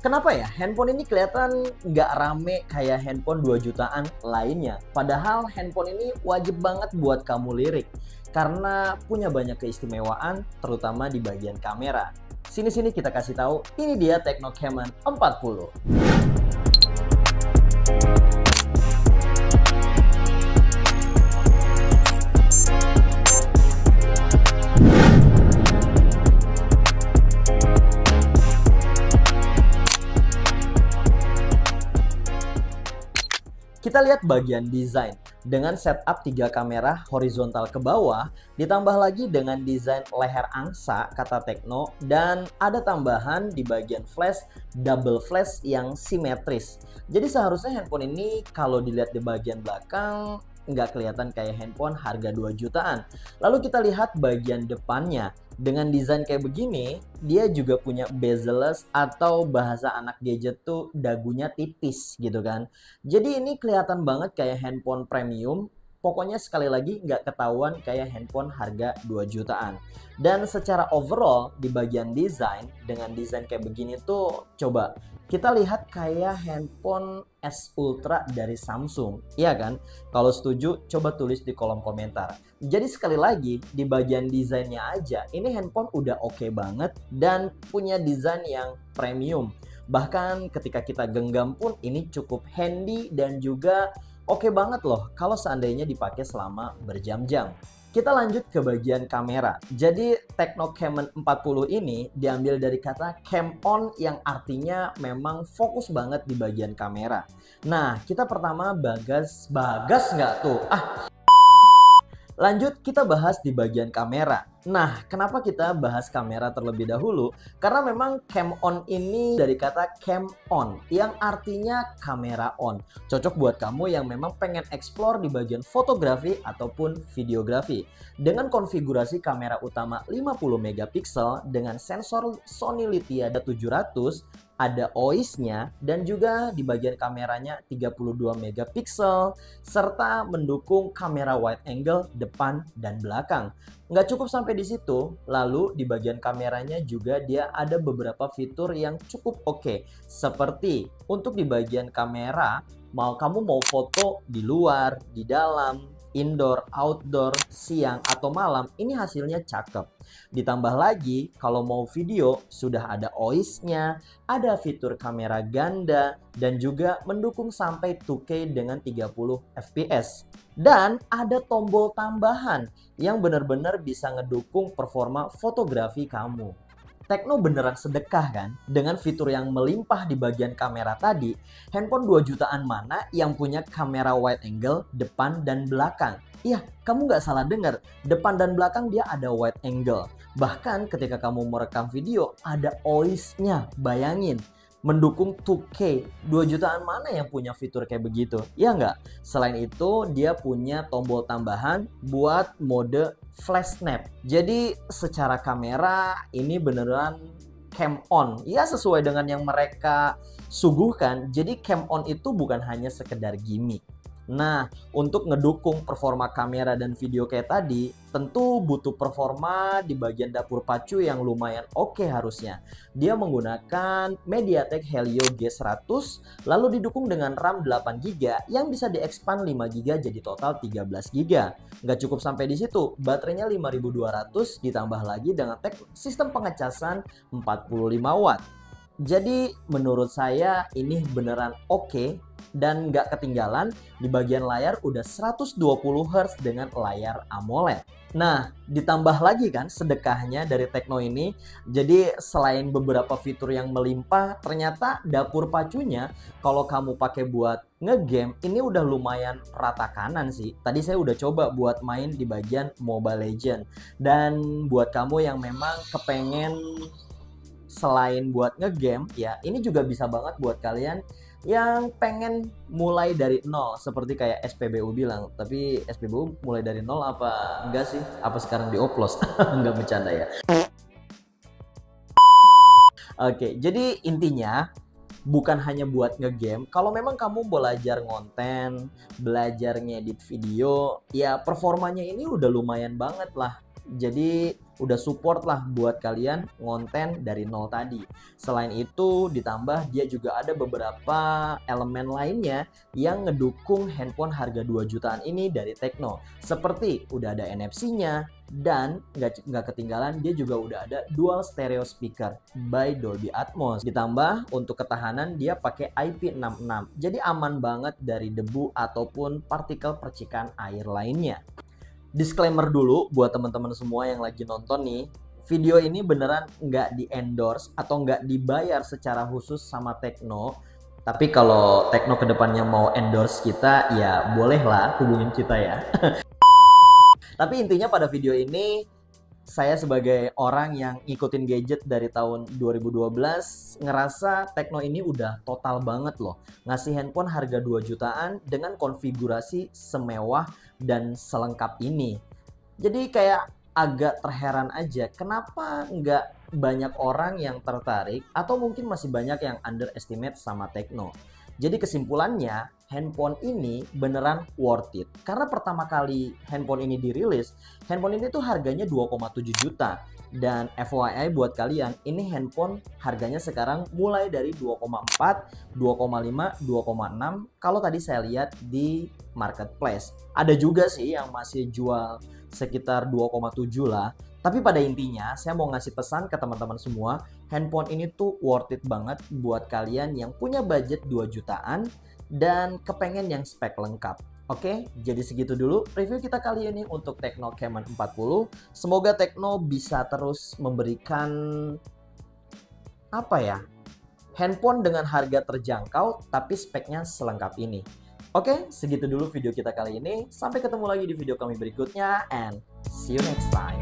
Kenapa ya handphone ini kelihatan nggak rame kayak handphone 2 jutaan lainnya? Padahal handphone ini wajib banget buat kamu lirik karena punya banyak keistimewaan terutama di bagian kamera. Sini-sini kita kasih tahu, ini dia Tecno Camon 40. Kita lihat bagian desain dengan setup 3 kamera horizontal ke bawah, ditambah lagi dengan desain leher angsa kata Tecno, dan ada tambahan di bagian flash double flash yang simetris. Jadi seharusnya handphone ini kalau dilihat di bagian belakang nggak kelihatan kayak handphone harga 2 jutaan. Lalu kita lihat bagian depannya. Dengan desain kayak begini, dia juga punya bezel-less atau bahasa anak gadget tuh dagunya tipis gitu kan. Jadi ini kelihatan banget kayak handphone premium. Pokoknya sekali lagi nggak ketahuan kayak handphone harga 2 jutaan. Dan secara overall di bagian desain, dengan desain kayak begini tuh coba kita lihat kayak handphone S Ultra dari Samsung. Iya kan? Kalau setuju coba tulis di kolom komentar. Jadi sekali lagi di bagian desainnya aja ini handphone udah oke banget dan punya desain yang premium. Bahkan ketika kita genggam pun ini cukup handy dan juga oke banget loh kalau seandainya dipakai selama berjam-jam. Kita lanjut ke bagian kamera. Jadi Tecno Camon 40 ini diambil dari kata cam on yang artinya memang fokus banget di bagian kamera. Nah, kita pertama bagas nggak tuh? Lanjut kita bahas di bagian kamera. Nah, kenapa kita bahas kamera terlebih dahulu? Karena memang cam on ini dari kata cam on yang artinya kamera on. Cocok buat kamu yang memang pengen explore di bagian fotografi ataupun videografi. Dengan konfigurasi kamera utama 50 megapiksel dengan sensor Sony Lithia 700, ada OIS-nya dan juga di bagian kameranya 32 megapiksel serta mendukung kamera wide angle depan dan belakang. Nggak cukup sampai di situ, lalu di bagian kameranya juga dia ada beberapa fitur yang cukup oke. Seperti untuk di bagian kamera, kamu mau foto di luar, di dalam, indoor, outdoor, siang atau malam, ini hasilnya cakep. Ditambah lagi kalau mau video sudah ada OIS-nya, ada fitur kamera ganda dan juga mendukung sampai 2K dengan 30 fps. Dan ada tombol tambahan yang benar-benar bisa ngedukung performa fotografi kamu. Tecno beneran sedekah kan? Dengan fitur yang melimpah di bagian kamera tadi, handphone 2 jutaan mana yang punya kamera wide angle depan dan belakang? Iya, kamu nggak salah dengar. Depan dan belakang dia ada wide angle. Bahkan ketika kamu merekam video, ada OIS-nya. Bayangin, mendukung 2K. 2 jutaan mana yang punya fitur kayak begitu? Ya nggak? Selain itu, dia punya tombol tambahan buat mode flash snap. Jadi secara kamera ini beneran cam on. Ya sesuai dengan yang mereka suguhkan. Jadi cam on itu bukan hanya sekedar gimmick. Nah, untuk ngedukung performa kamera dan video kayak tadi, tentu butuh performa di bagian dapur pacu yang lumayan oke harusnya. Dia menggunakan MediaTek Helio G100, lalu didukung dengan RAM 8GB yang bisa diekspand 5GB jadi total 13GB. Nggak cukup sampai di situ, baterainya 5200 ditambah lagi dengan sistem pengecasan 45 watt. Jadi menurut saya ini beneran oke dan nggak ketinggalan. Di bagian layar udah 120 Hz dengan layar AMOLED. Nah, ditambah lagi kan sedekahnya dari Tecno ini. Jadi selain beberapa fitur yang melimpah, ternyata dapur pacunya kalau kamu pakai buat ngegame ini udah lumayan rata kanan sih. Tadi saya udah coba buat main di bagian Mobile Legends. Dan buat kamu yang memang kepengen selain buat ngegame, ya ini juga bisa banget buat kalian yang pengen mulai dari nol seperti kayak SPBU bilang. Tapi SPBU mulai dari nol apa enggak sih? Apa sekarang dioplos? Enggak, bercanda ya. Oke, jadi intinya bukan hanya buat ngegame. Kalau memang kamu belajar ngonten, belajar ngedit video, ya performanya ini udah lumayan banget lah. Jadi udah support lah buat kalian ngonten dari nol tadi. Selain itu ditambah dia juga ada beberapa elemen lainnya yang ngedukung handphone harga 2 jutaan ini dari Tecno. Seperti udah ada NFC-nya, dan nggak ketinggalan dia juga udah ada dual stereo speaker by Dolby Atmos. Ditambah untuk ketahanan dia pakai IP66, jadi aman banget dari debu ataupun partikel percikan air lainnya. Disclaimer dulu buat teman-teman semua yang lagi nonton nih, video ini beneran nggak di endorse atau nggak dibayar secara khusus sama Tecno. Tapi kalau Tecno kedepannya mau endorse kita, ya bolehlah hubungin kita ya. Tapi intinya pada video ini, saya sebagai orang yang ngikutin gadget dari tahun 2012, ngerasa Tecno ini udah total banget loh. Ngasih handphone harga 2 jutaan dengan konfigurasi semewah dan selengkap ini. Jadi kayak agak terheran aja, kenapa nggak banyak orang yang tertarik atau mungkin masih banyak yang underestimate sama Tecno. Jadi kesimpulannya, handphone ini beneran worth it. Karena pertama kali handphone ini dirilis, handphone ini tuh harganya 2,7 juta. Dan FYI buat kalian, ini handphone harganya sekarang mulai dari 2,4, 2,5, 2,6. Kalau tadi saya lihat di marketplace. Ada juga sih yang masih jual sekitar 2,7 lah. Tapi pada intinya, saya mau ngasih pesan ke teman-teman semua, handphone ini tuh worth it banget buat kalian yang punya budget 2 jutaan dan kepengen yang spek lengkap. Oke, jadi segitu dulu review kita kali ini untuk Tecno Camon 40. Semoga Tecno bisa terus memberikan handphone dengan harga terjangkau tapi speknya selengkap ini. Oke, segitu dulu video kita kali ini. Sampai ketemu lagi di video kami berikutnya and see you next time.